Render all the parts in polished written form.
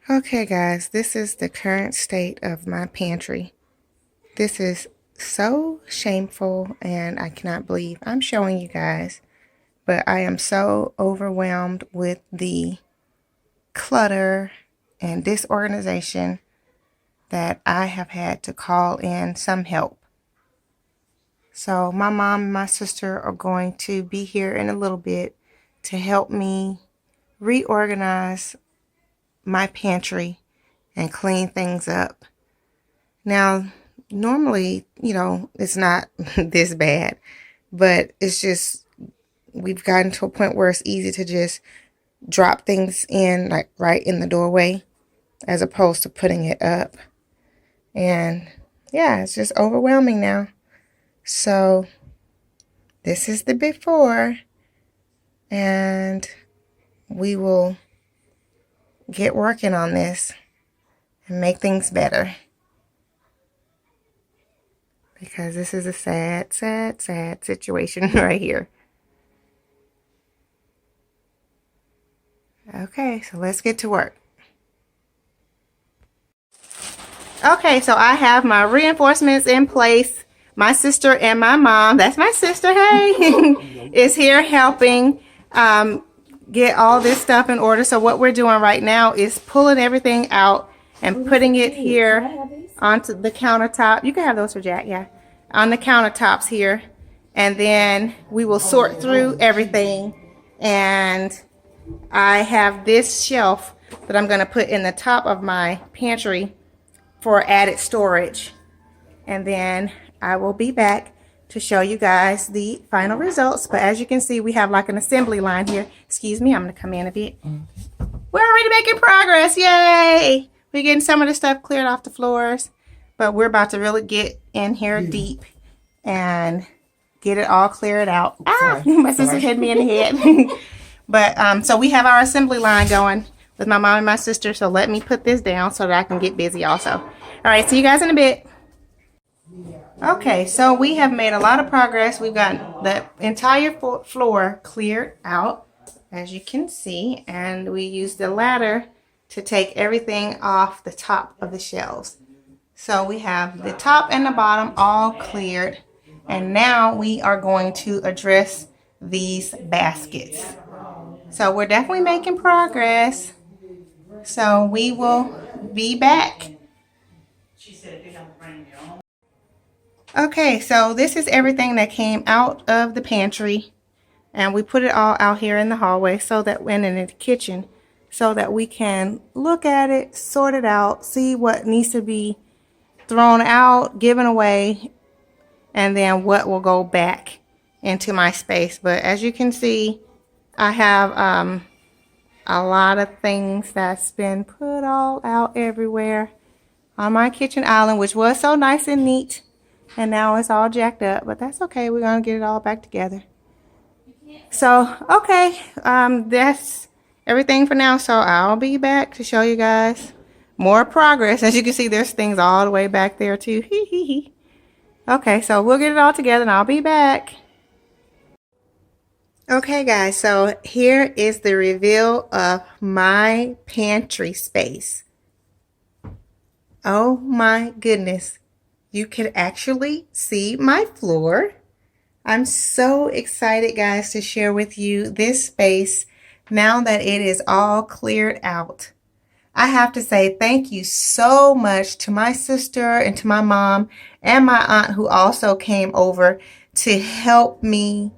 Okay, guys, this is the current state of my pantry. This is so shameful, and I cannot believe I'm showing you guys, but I am so overwhelmed with the clutter and disorganization that I have had to call in some help. So my mom and my sister are going to be here in a little bit to help me reorganize my pantry and clean things up. Now, normally, it's not this bad, but it's just we've gotten to a point where it's easy to just drop things in like right in the doorway as opposed to putting it up. And yeah, it's just overwhelming now. So this is the before, and we will get working on this and make things better. Because this is a sad, sad, sad situation right here. Okay, so let's get to work. Okay, so I have my reinforcements in place. My sister and my mom, that's my sister, hey, is here helping get all this stuff in order. So what we're doing right now is pulling everything out and putting it here onto the countertop. You can have those for Jack, yeah. On the countertops here. And then we will sort through everything. And I have this shelf that I'm going to put in the top of my pantry for added storage. And then I will be back to show you guys the final results. But as you can see, we have like an assembly line here. Excuse me, I'm going to come in a bit. We're already making progress. Yay! We're getting some of the stuff cleared off the floors. But we're about to really get in here deep and get it all cleared out. Ah, my sister hit me in the head. But so we have our assembly line going with my mom and my sister. So let me put this down so that I can get busy also. All right, see you guys in a bit. Okay, so we have made a lot of progress. We've got the entire floor cleared out, as you can see, and we used the ladder to take everything off the top of the shelves. So we have the top and the bottom all cleared, and now we are going to address these baskets. So we're definitely making progress. So we will be back. Okay, so this is everything that came out of the pantry, and we put it all out here in the hallway so that when in the kitchen, so that we can look at it, sort it out, see what needs to be thrown out, given away, and then what will go back into my space. But as you can see, I have a lot of things that's been put all out everywhere on my kitchen island, which was so nice and neat. And now it's all jacked up, but that's okay. We're going to get it all back together. So, okay, that's everything for now. So I'll be back to show you guys more progress. As you can see, there's things all the way back there too. Okay, so we'll get it all together and I'll be back. Okay, guys, so here is the reveal of my pantry space. Oh my goodness. You can actually see my floor. I'm so excited, guys, to share with you this space now that it is all cleared out. I have to say thank you so much to my sister and to my mom and my aunt who also came over to help me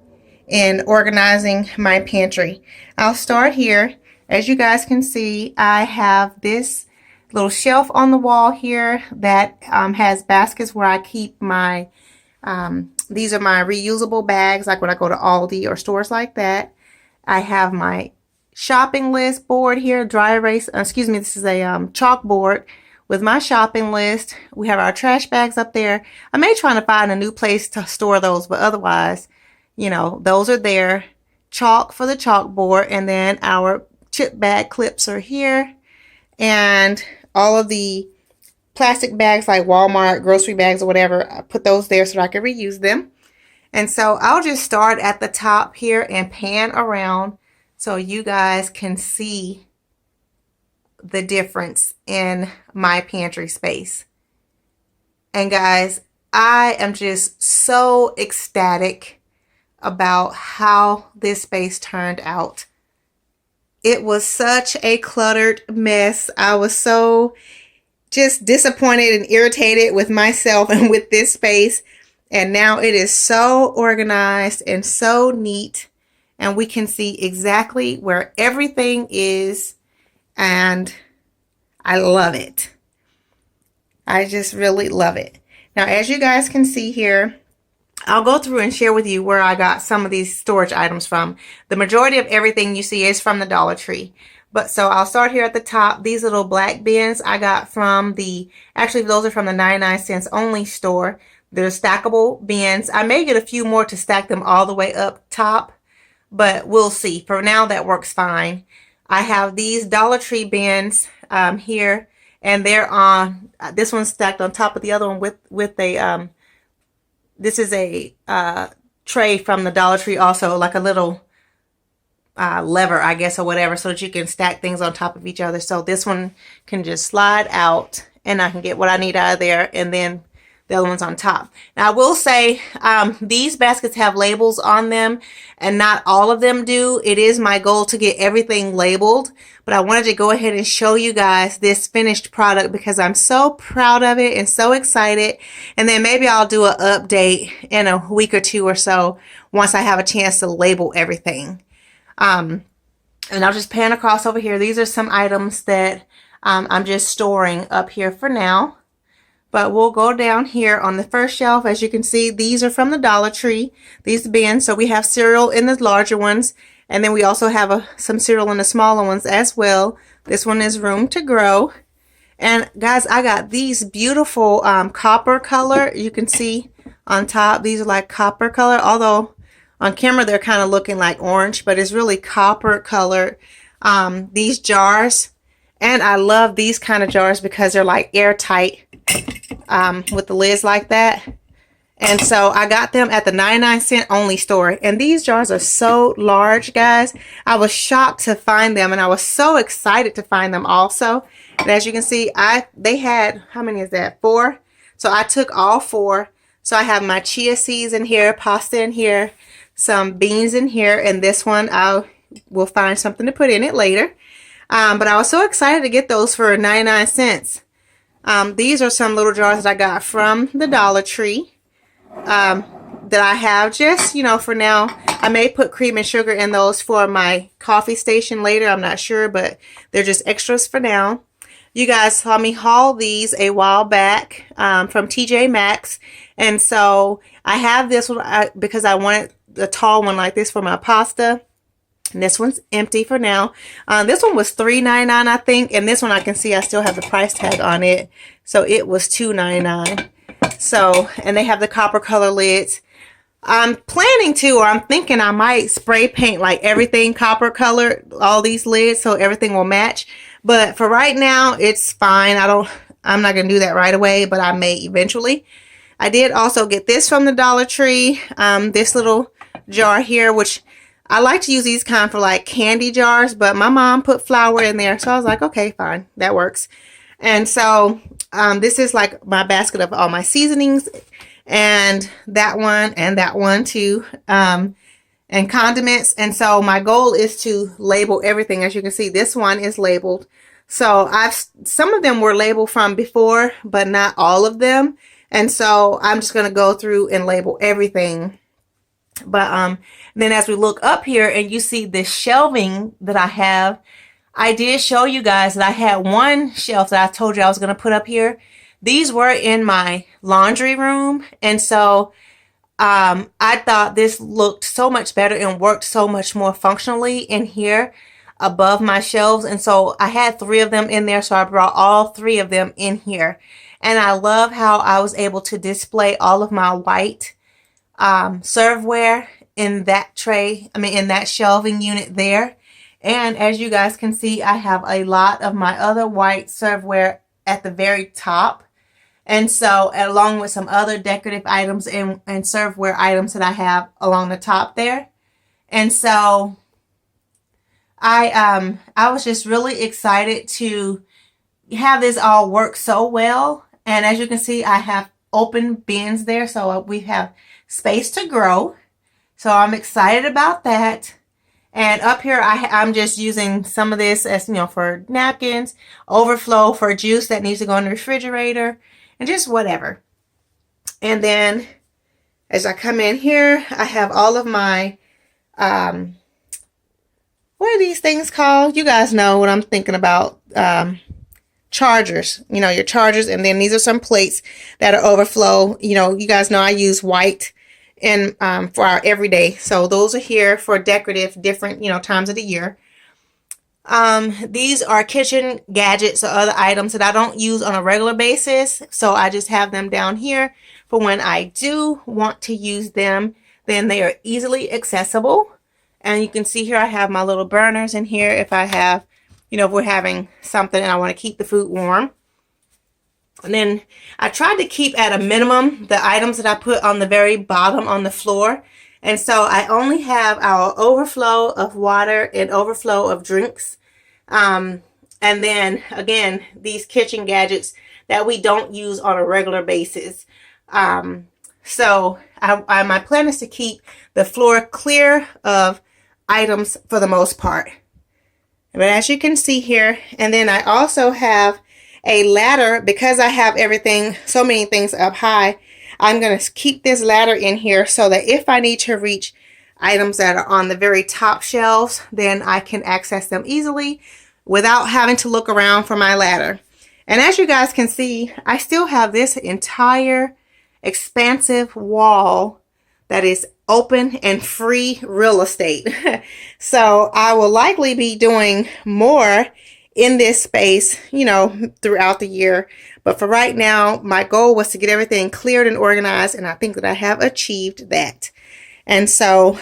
in organizing my pantry. I'll start here. As you guys can see, I have this little shelf on the wall here that has baskets where I keep my, these are my reusable bags, like when I go to Aldi or stores like that. I have my shopping list board here, dry erase, this is a chalkboard with my shopping list. We have our trash bags up there. I may try to find a new place to store those, but otherwise, those are there. Chalk for the chalkboard, and then our chip bag clips are here. And all of the plastic bags like Walmart, grocery bags or whatever, I put those there so that I can reuse them. And so I'll just start at the top here and pan around so you guys can see the difference in my pantry space. And guys, I am just so ecstatic about how this space turned out. It was such a cluttered mess. I was so just disappointed and irritated with myself and with this space. And now it is so organized and so neat. And we can see exactly where everything is. And I love it. I just really love it. Now, as you guys can see here, I'll go through and share with you where I got some of these storage items from. The majority of everything you see is from the Dollar Tree. But so I'll start here at the top. These little black bins I got from actually those are from the 99 cents only store. They're stackable bins. I may get a few more to stack them all the way up top, but we'll see. For now, that works fine. I have these Dollar Tree bins here, and they're on, this one's stacked on top of the other one with a, this is a tray from the Dollar Tree also, like a little lever, I guess, or whatever, so that you can stack things on top of each other. So this one can just slide out and I can get what I need out of there, and then the other one's on top. Now I will say these baskets have labels on them and not all of them do. It is my goal to get everything labeled, but I wanted to go ahead and show you guys this finished product because I'm so proud of it and so excited. And then maybe I'll do an update in a week or two or so once I have a chance to label everything. And I'll just pan across over here. These are some items that I'm just storing up here for now. But we'll go down here on the first shelf. As you can see, these are from the Dollar Tree, these bins. So we have cereal in the larger ones. And then we also have some cereal in the smaller ones as well. This one is Room to Grow. And guys, I got these beautiful copper color. You can see on top, these are like copper color. Although on camera, they're kind of looking like orange, but it's really copper colored. These jars. And I love these kind of jars because they're like airtight. With the lids like that. And so I got them at the 99 cent only store. And these jars are so large, guys. I was shocked to find them, and I was so excited to find them also. And as you can see, they had, how many is that? 4. So I took all 4. So I have my chia seeds in here, pasta in here, some beans in here, and this one I will find something to put in it later. But I was so excited to get those for 99 cents. These are some little jars that I got from the Dollar Tree that I have just, you know, for now. I may put cream and sugar in those for my coffee station later. I'm not sure, but they're just extras for now. You guys saw me haul these a while back from TJ Maxx. And so I have this one because I wanted a tall one like this for my pasta. And this one's empty for now. This one was $3.99, I think. And this one I can see I still have the price tag on it. So it was $2.99. So, and they have the copper color lids. I'm planning to, or I'm thinking I might spray paint like everything copper color, all these lids, so everything will match. But for right now, it's fine. I'm not going to do that right away, but I may eventually. I did also get this from the Dollar Tree. This little jar here, which I like to use these kind for like candy jars, but my mom put flour in there. So I was like, okay, fine. That works. And so this is like my basket of all my seasonings, and that one too, and condiments. And so my goal is to label everything. As you can see, this one is labeled. So some of them were labeled from before, but not all of them. And so I'm just going to go through and label everything. But then as we look up here and you see this shelving that I have, I did show you guys that I had one shelf that I told you I was going to put up here. These were in my laundry room. And so I thought this looked so much better and worked so much more functionally in here above my shelves. And so I had 3 of them in there. So I brought all 3 of them in here. And I love how I was able to display all of my white serveware in that tray, in that shelving unit there. And as you guys can see, I have a lot of my other white serveware at the very top. And so along with some other decorative items and serveware items that I have along the top there. And so I was just really excited to have this all work so well. And as you can see, I have open bins there, so we have space to grow. So I'm excited about that. And up here, I'm just using some of this as, for napkins, overflow for juice that needs to go in the refrigerator, and just whatever. And then as I come in here, I have all of my, what are these things called? You guys know what I'm thinking about. Chargers, your chargers. And then these are some plates that are overflow. You guys know I use white and for our everyday. So those are here for decorative, different, times of the year. These are kitchen gadgets or other items that I don't use on a regular basis. So I just have them down here for when I do want to use them. Then they are easily accessible. And you can see here I have my little burners in here if I have, if we're having something and I want to keep the food warm. And then I tried to keep at a minimum the items that I put on the very bottom on the floor. And so I only have our overflow of water and overflow of drinks. And then again, these kitchen gadgets that we don't use on a regular basis. So my plan is to keep the floor clear of items for the most part. But as you can see here, and then I also have a ladder because I have so many things up high. I'm going to keep this ladder in here so that if I need to reach items that are on the very top shelves, then I can access them easily without having to look around for my ladder. And as you guys can see, I still have this entire expansive wall that is open and free real estate. So I will likely be doing more in this space, throughout the year. But for right now, my goal was to get everything cleared and organized, and I think that I have achieved that. And so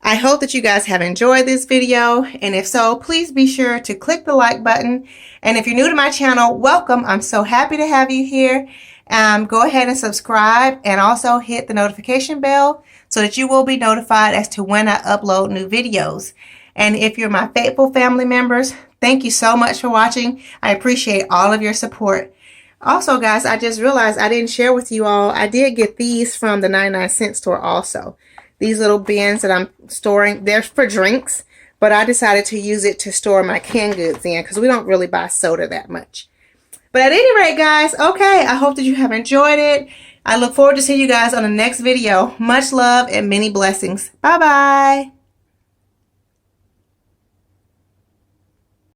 I hope that you guys have enjoyed this video. And if so, please be sure to click the like button. And if you're new to my channel, welcome. I'm so happy to have you here. Go ahead and subscribe and also hit the notification bell so that you will be notified as to when I upload new videos. And if you're my faithful family members, thank you so much for watching. I appreciate all of your support. Also, guys, I just realized I didn't share with you all. I did get these from the 99-cent store also. These little bins that I'm storing, they're for drinks, but I decided to use it to store my canned goods in because we don't really buy soda that much. But at any rate, guys, okay, I hope that you have enjoyed it. I look forward to seeing you guys on the next video. Much love and many blessings. Bye-bye.